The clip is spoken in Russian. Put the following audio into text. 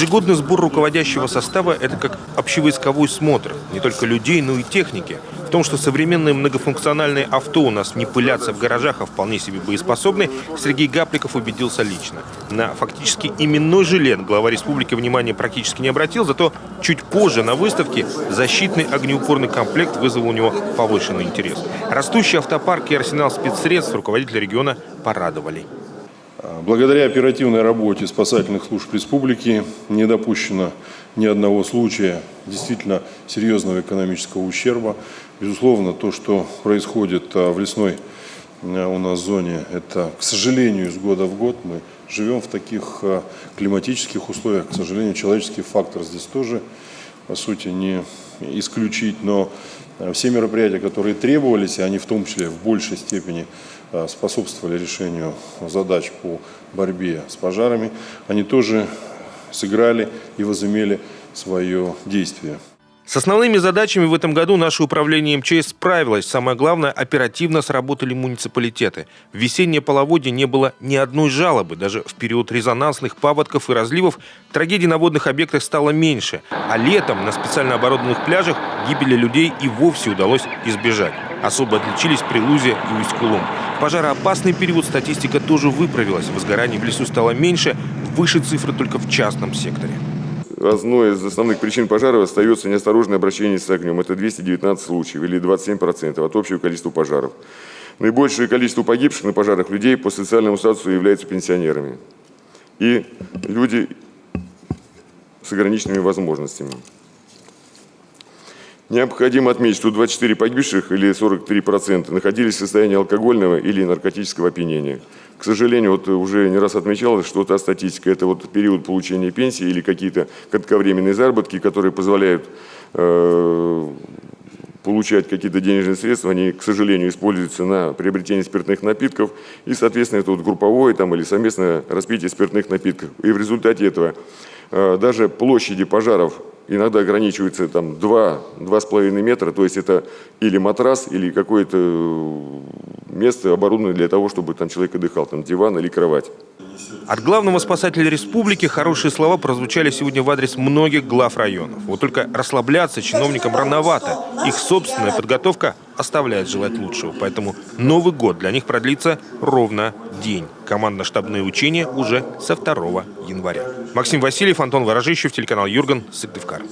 Ежегодный сбор руководящего состава – это как общевойсковой смотр. Не только людей, но и техники. В том, что современные многофункциональные авто у нас не пылятся в гаражах, а вполне себе боеспособны, Сергей Гапликов убедился лично. На фактически именной жилет глава республики внимания практически не обратил, зато чуть позже на выставке защитный огнеупорный комплект вызвал у него повышенный интерес. Растущий автопарк и арсенал спецсредств руководителя региона порадовали. Благодаря оперативной работе спасательных служб республики не допущено ни одного случая действительно серьезного экономического ущерба. Безусловно, то, что происходит в лесной у нас зоне, это, к сожалению, из года в год мы живем в таких климатических условиях. К сожалению, человеческий фактор здесь тоже, по сути, не исключить. Но все мероприятия, которые требовались, и они в том числе в большей степени способствовали решению задач по борьбе с пожарами, они тоже сыграли и возымели свое действие. С основными задачами в этом году наше управление МЧС справилось. Самое главное, оперативно сработали муниципалитеты. В весеннее половодье не было ни одной жалобы. Даже в период резонансных паводков и разливов трагедий на водных объектах стало меньше. А летом на специально оборудованных пляжах гибели людей и вовсе удалось избежать. Особо отличились Прилузия и Усть-Кулом. В пожароопасный период статистика тоже выправилась. Возгораний в лесу стало меньше, выше цифры только в частном секторе. Одной из основных причин пожаров остается неосторожное обращение с огнем. Это 219 случаев или 27% от общего количества пожаров. Наибольшее количество погибших на пожарах людей по социальному статусу являются пенсионерами и люди с ограниченными возможностями. Необходимо отметить, что 24 погибших или 43% находились в состоянии алкогольного или наркотического опьянения. К сожалению, вот уже не раз отмечалось, что та статистика – это вот период получения пенсии или какие-то кратковременные заработки, которые позволяют получать какие-то денежные средства, они, к сожалению, используются на приобретение спиртных напитков. И, соответственно, это вот групповое там, или совместное распитие спиртных напитков. И в результате этого даже площади пожаров иногда ограничиваются там 2–2,5 метра, то есть это или матрас, или какое-то место оборудованное для того, чтобы там человек отдыхал, там диван или кровать. От главного спасателя республики хорошие слова прозвучали сегодня в адрес многих глав районов. Вот только расслабляться чиновникам рановато. Их собственная подготовка оставляет желать лучшего. Поэтому Новый год для них продлится ровно день. Командно-штабные учения уже со 2 января. Максим Васильев, Антон Ворожищев, телеканал Юрган, Сыктывкар.